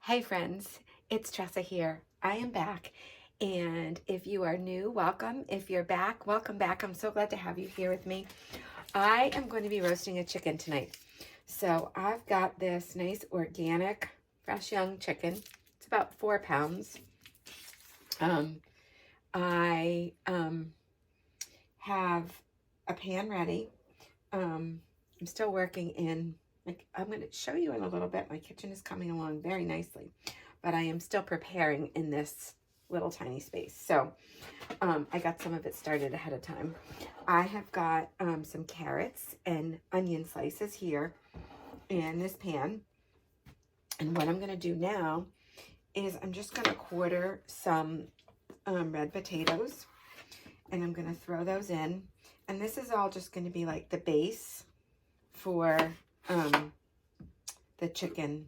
Hey friends, it's Tresa here. I am back, and if you are new, welcome. If you're back, welcome back. I'm so glad to have you here with me. I am going to be roasting a chicken tonight. So I've got this nice organic, fresh young chicken. It's about 4 pounds. I have a pan ready. I'm still working in, I'm going to show you in a little bit. My kitchen is coming along very nicely, but I am still preparing in this little tiny space. So I got some of it started ahead of time. I have got some carrots and onion slices here in this pan. And what I'm going to do now is I'm just going to quarter some red potatoes, and I'm going to throw those in. And this is all just going to be like the base for the chicken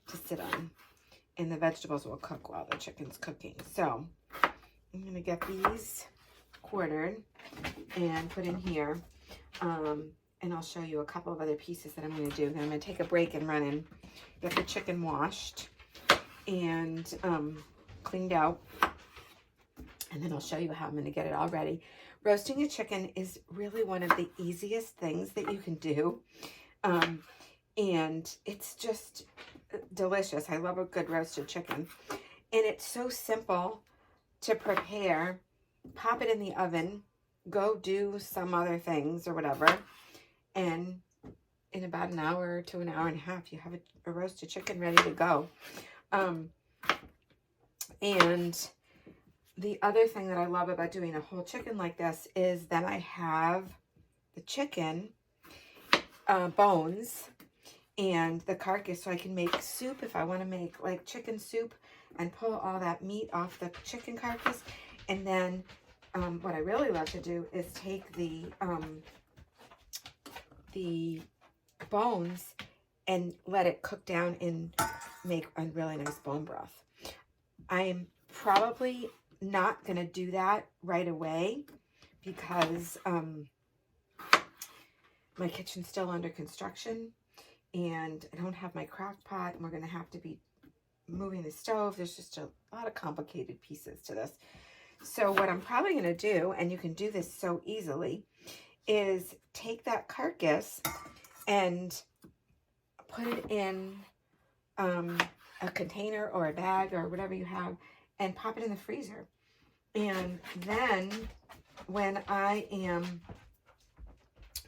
to sit on. And the vegetables will cook while the chicken's cooking. So I'm going to get these quartered and put in here. And I'll show you a couple of other pieces that I'm going to do. Then I'm going to take a break and run in, get the chicken washed and cleaned out. And then I'll show you how I'm going to get it all ready. Roasting a chicken is really one of the easiest things that you can do. And it's just delicious. I love a good roasted chicken. And it's so simple to prepare. Pop it in the oven. Go do some other things or whatever. And in about an hour to an hour and a half, you have a roasted chicken ready to go. And the other thing that I love about doing a whole chicken like this is then I have the chicken bones and the carcass, so I can make soup if I want to make like chicken soup and pull all that meat off the chicken carcass. And then what I really love to do is take the bones and let it cook down and make a really nice bone broth. I am probably not going to do that right away because my kitchen's still under construction and I don't have my crock pot, and we're going to have to be moving the stove. There's just a lot of complicated pieces to this. So what I'm probably going to do, and you can do this so easily, is take that carcass and put it in a container or a bag or whatever you have and pop it in the freezer. And then when I am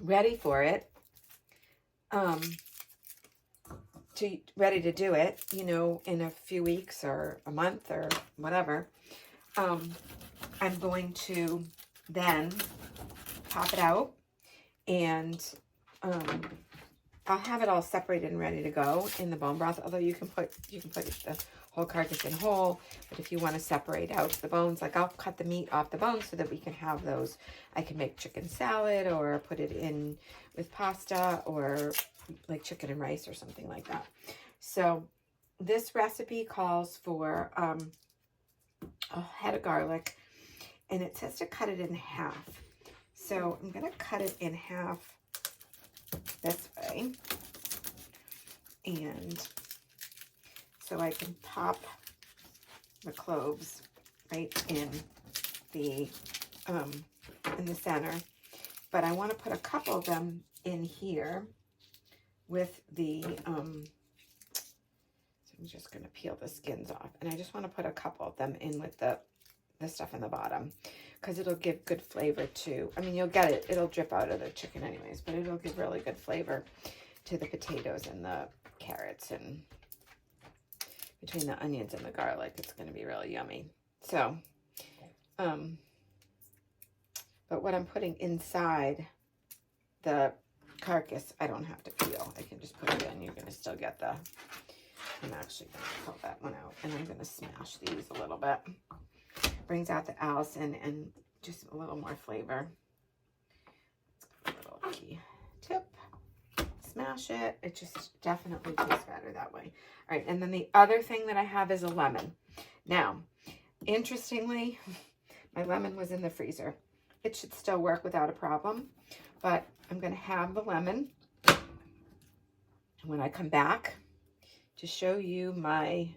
ready for it, ready to do it, you know, in a few weeks or a month or whatever, I'm going to then pop it out, and I'll have it all separated and ready to go in the bone broth. Although you can put the whole carcass in whole, but if you want to separate out the bones, like I'll cut the meat off the bones so that we can have those. I can make chicken salad or put it in with pasta or like chicken and rice or something like that. So this recipe calls for a head of garlic, and it says to cut it in half. So I'm going to cut it in half this way, and so I can pop the cloves right in the center. But I want to put a couple of them in here with the so I'm just going to peel the skins off, and I just want to put a couple of them in with the stuff in the bottom, because it'll give good flavor to, I mean, you'll get it, it'll drip out of the chicken anyways, but it'll give really good flavor to the potatoes and the carrots, and between the onions and the garlic, it's going to be really yummy. So, but what I'm putting inside the carcass, I don't have to peel. I can just put it in. You're going to still get the, I'm actually going to pull that one out, and I'm going to smash these a little bit. Brings out the Allison and just a little more flavor. It's a little key tip. Smash it. It just definitely tastes better that way. All right, and then the other thing that I have is a lemon. Now, interestingly, my lemon was in the freezer. It should still work without a problem, but I'm going to have the lemon. And when I come back, to show you my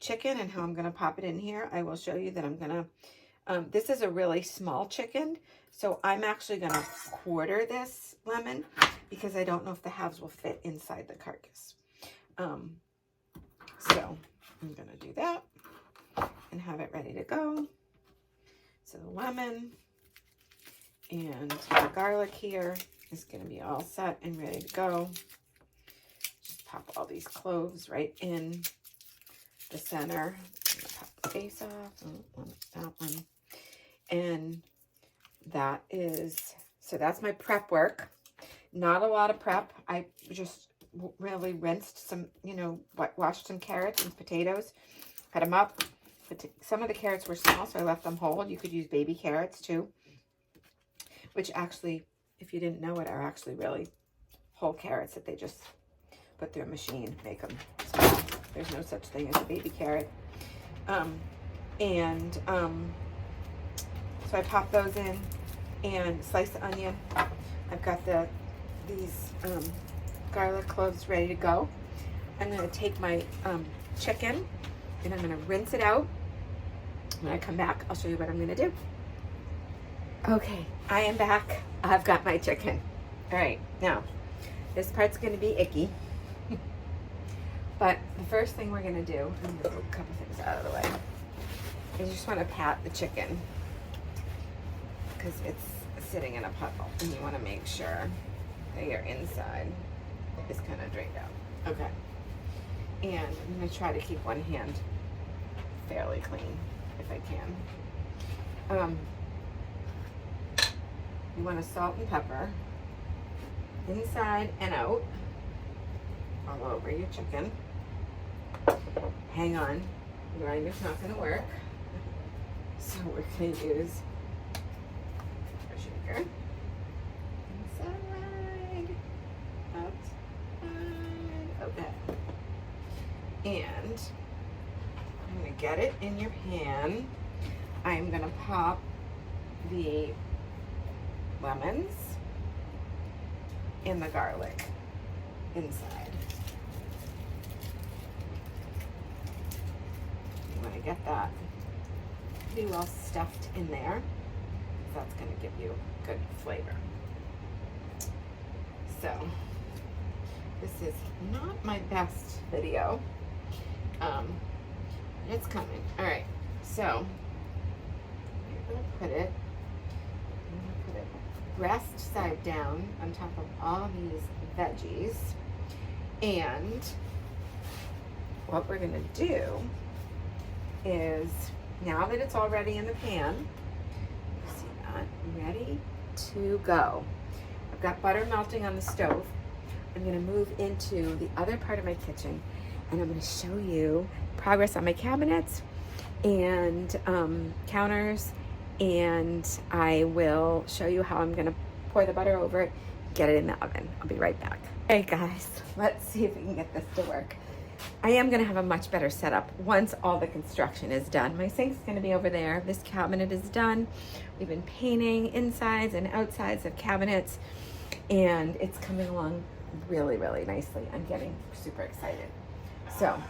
chicken and how I'm going to pop it in here, I will show you that I'm going to, this is a really small chicken, so I'm actually going to quarter this lemon because I don't know if the halves will fit inside the carcass. So I'm going to do that and have it ready to go. So the lemon and the garlic here is going to be all set and ready to go. Just pop all these cloves right in the center. I'm gonna pop the face off. Oh, that one. And that is, so that's my prep work. Not a lot of prep. I just really rinsed some, you know, washed some carrots and potatoes, cut them up. But some of the carrots were small, so I left them whole. You could use baby carrots too, which actually, if you didn't know it, are actually really whole carrots that they just put through a machine, make them small. There's no such thing as a baby carrot. So I pop those in and slice the onion. I've got these garlic cloves ready to go. I'm going to take my chicken and I'm going to rinse it out. When I come back, I'll show you what I'm going to do. Okay, I am back. I've got my chicken. All right, now this part's going to be icky. But the first thing we're going to do, I'm going to move a couple things out of the way, is you just want to pat the chicken because it's sitting in a puddle and you want to make sure that your inside is kind of drained out. Okay. And I'm going to try to keep one hand fairly clean if I can. You want to salt and pepper inside and out all over your chicken. Hang on, the grinder's not going to work, so we're going to use a shaker. Inside, outside, okay. And I'm going to get it in your pan. I'm going to pop the lemons and the garlic inside. You want to get that pretty well stuffed in there. That's going to give you good flavor. So this is not my best video. It's coming. All right, so I'm going to put it breast side down on top of all these veggies. And what we're going to do is, now that it's already in the pan, you see that, ready to go. I've got butter melting on the stove. I'm going to move into the other part of my kitchen and I'm going to show you progress on my cabinets and counters, and I will show you how I'm going to pour the butter over it, get it in the oven. I'll be right back. Hey guys, let's see if we can get this to work. I am going to have a much better setup once all the construction is done. My sink's going to be over there. This cabinet is done. We've been painting insides and outsides of cabinets, and it's coming along really, really nicely. I'm getting super excited. So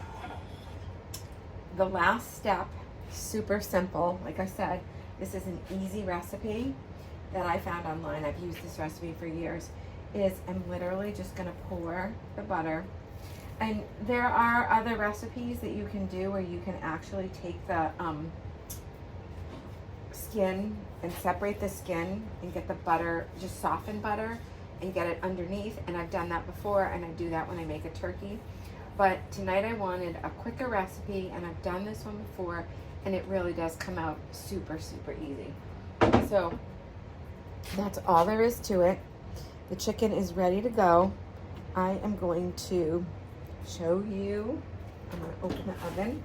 the last step, super simple. Like I said, this is an easy recipe that I found online. I've used this recipe for years. Is I'm literally just going to pour the butter. And there are other recipes that you can do where you can actually take the skin and separate the skin and get the butter, just soften butter and get it underneath. And I've done that before, and I do that when I make a turkey. But tonight I wanted a quicker recipe, and I've done this one before, and it really does come out super, super easy. So that's all there is to it. The chicken is ready to go. I am going to show you. I'm going to open the oven,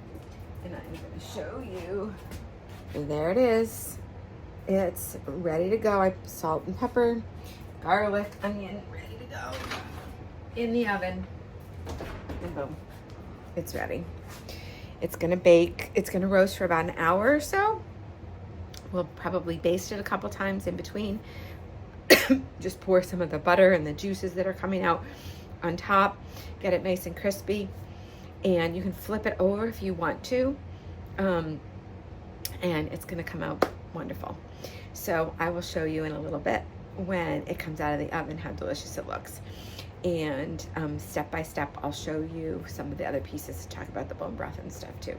and I'm going to show you. And there it is. It's ready to go. I salt and pepper, garlic, onion, ready to go in the oven. And boom, it's ready. It's gonna bake, it's gonna roast for about an hour or so. We'll probably baste it a couple times in between. Just pour some of the butter and the juices that are coming out on top, get it nice and crispy. and you can flip it over if you want to, and it's gonna come out wonderful. So I will show you in a little bit when it comes out of the oven how delicious it looks. And step by step, I'll show you some of the other pieces to talk about the bone broth and stuff too.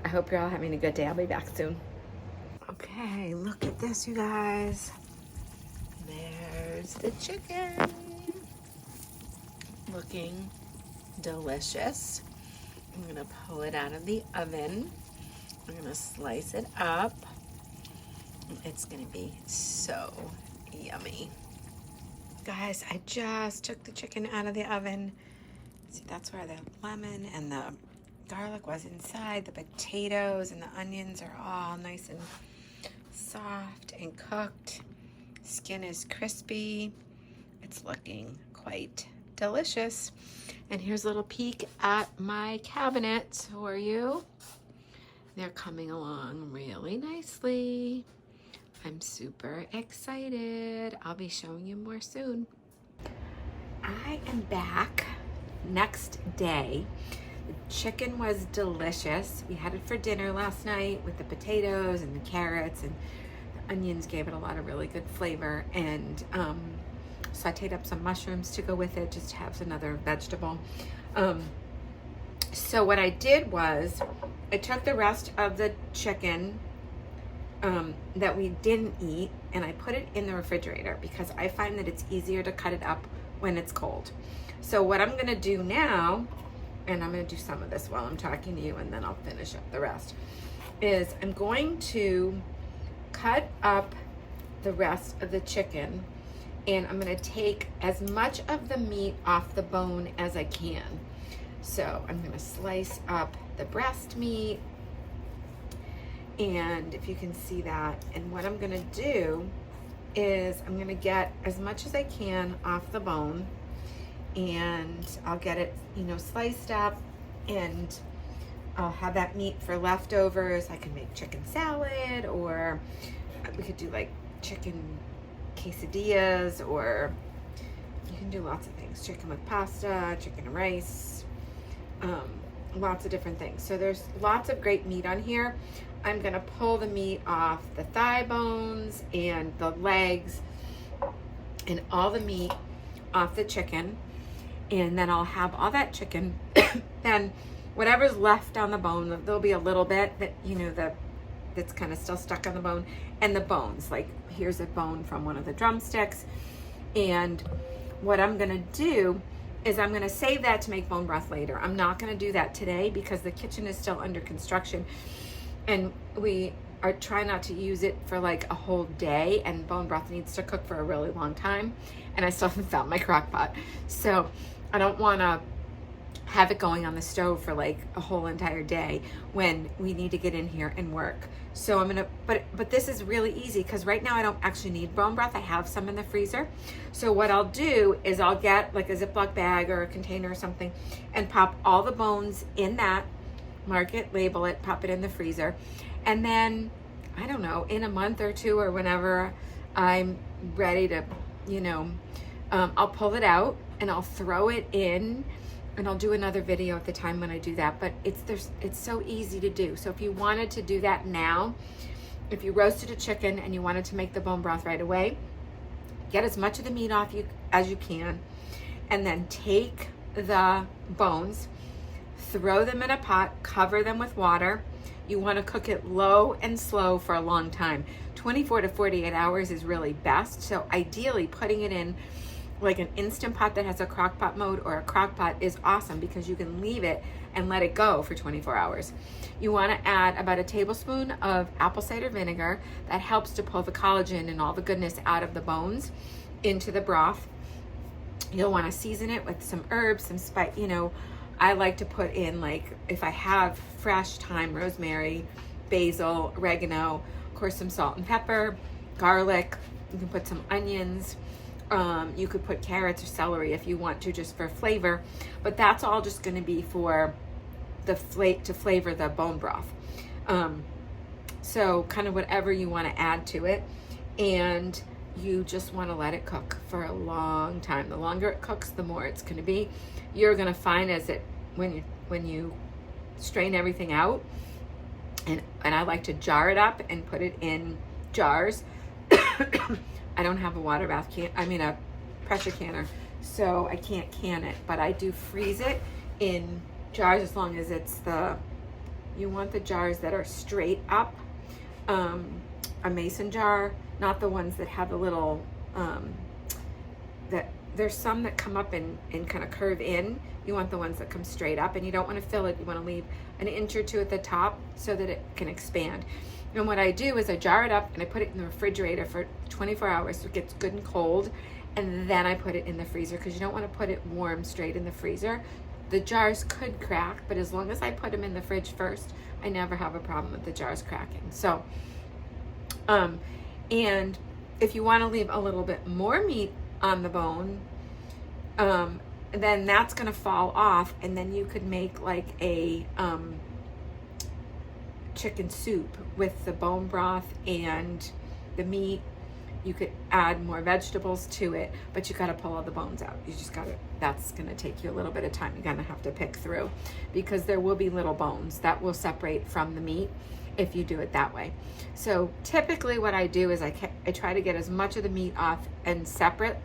I hope you're all having a good day. I'll be back soon. Okay, look at this, you guys. There's the chicken. Looking delicious. I'm gonna pull it out of the oven. I'm gonna slice it up. It's gonna be so yummy. Guys, I just took the chicken out of the oven. See, that's where the lemon and the garlic was inside. The potatoes and the onions are all nice and soft and cooked. Skin is crispy. It's looking quite delicious. And here's a little peek at my cabinets for you. They're coming along really nicely. I'm super excited. I'll be showing you more soon. I am back next day. The chicken was delicious. We had it for dinner last night with the potatoes and the carrots, and the onions gave it a lot of really good flavor, and sauteed up some mushrooms to go with it, just to have another vegetable. So what I did was I took the rest of the chicken that we didn't eat, and I put it in the refrigerator because I find that it's easier to cut it up when it's cold. So what I'm gonna do now, and I'm gonna do some of this while I'm talking to you, and then I'll finish up the rest, is I'm going to cut up the rest of the chicken, and I'm gonna take as much of the meat off the bone as I can. So I'm gonna slice up the breast meat, and if you can see that, and what I'm gonna do is I'm gonna get as much as I can off the bone, and I'll get it, you know, sliced up, and I'll have that meat for leftovers. I can make chicken salad, or we could do like chicken quesadillas, or you can do lots of things. Chicken with pasta, chicken and rice, lots of different things. So there's lots of great meat on here. I'm gonna pull the meat off the thigh bones and the legs and all the meat off the chicken, and then I'll have all that chicken. Then whatever's left on the bone, there'll be a little bit that, you know, that's kind of still stuck on the bone, and the bones, like here's a bone from one of the drumsticks. And what I'm gonna do is I'm gonna save that to make bone broth later. I'm not gonna do that today because the kitchen is still under construction, and we are trying not to use it for like a whole day, and bone broth needs to cook for a really long time, and I still haven't found my crock pot. So I don't wanna have it going on the stove for like a whole entire day when we need to get in here and work. So I'm gonna, but this is really easy because right now I don't actually need bone broth. I have some in the freezer. So what I'll do is I'll get like a Ziploc bag or a container or something and pop all the bones in that, mark it, label it, pop it in the freezer. And then, I don't know, in a month or two or whenever I'm ready to, you know, I'll pull it out and I'll throw it in, and I'll do another video at the time when I do that, but it's so easy to do. So if you wanted to do that now, if you roasted a chicken and you wanted to make the bone broth right away, get as much of the meat off as you can, and then take the bones, throw them in a pot, cover them with water. You want to cook it low and slow for a long time. 24 to 48 hours is really best. So ideally putting it in like an Instant Pot that has a crock pot mode or a crock pot is awesome because you can leave it and let it go for 24 hours. You want to add about a tablespoon of apple cider vinegar. That helps to pull the collagen and all the goodness out of the bones into the broth. You'll want to season it with some herbs, some spice. You know, I like to put in, like, if I have fresh thyme, rosemary, basil, oregano, of course some salt and pepper, garlic. You can put some onions. You could put carrots or celery if you want to, just for flavor, but that's all just going to be for the to flavor the bone broth. So kind of whatever you want to add to it, and you just want to let it cook for a long time. The longer it cooks, the more it's going to be. You're going to find when when you strain everything out. And I like to jar it up and put it in jars. I don't have a water bath can, I mean a pressure canner, so I can't can it, but I do freeze it in jars as long as it's you want the jars that are straight up, a mason jar, not the ones that have a little, there's some that come up and kind of curve in. You want the ones that come straight up, and you don't want to fill it. You want to leave an inch or two at the top so that it can expand. And what I do is I jar it up and I put it in the refrigerator for 24 hours so it gets good and cold, and then I put it in the freezer, because you don't want to put it warm straight in the freezer. The jars could crack, but as long as I put them in the fridge first, I never have a problem with the jars cracking. So, and if you want to leave a little bit more meat on the bone, then that's going to fall off, and then you could make like a chicken soup with the bone broth and the meat. You could add more vegetables to it, but you got to pull all the bones out. You just got to, that's going to take you a little bit of time. You're going to have to pick through, because there will be little bones that will separate from the meat if you do it that way. So typically what I do is I try to get as much of the meat off and separate,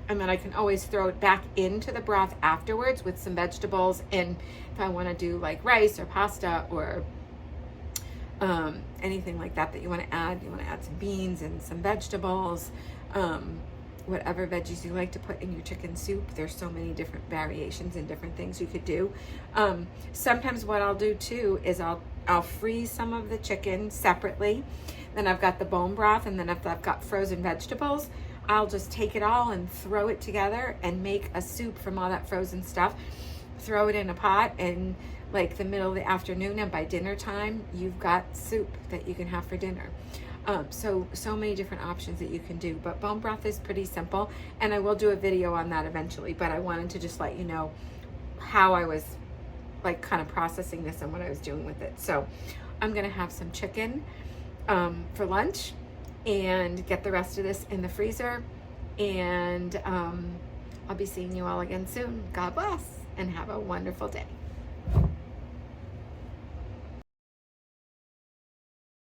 and then I can always throw it back into the broth afterwards with some vegetables. And if I want to do like rice or pasta or anything like that you want to add some beans and some vegetables, whatever veggies you like to put in your chicken soup. There's so many different variations and different things you could do. Sometimes what I'll do too is I'll freeze some of the chicken separately. Then I've got the bone broth, and then if I've got frozen vegetables, I'll just take it all and throw it together and make a soup from all that frozen stuff. Throw it in a pot, and like the middle of the afternoon, and by dinner time, you've got soup that you can have for dinner. So many different options that you can do, but bone broth is pretty simple, and I will do a video on that eventually, but I wanted to just let you know how I was like kind of processing this and what I was doing with it. So I'm gonna have some chicken for lunch and get the rest of this in the freezer, and I'll be seeing you all again soon. God bless, and have a wonderful day.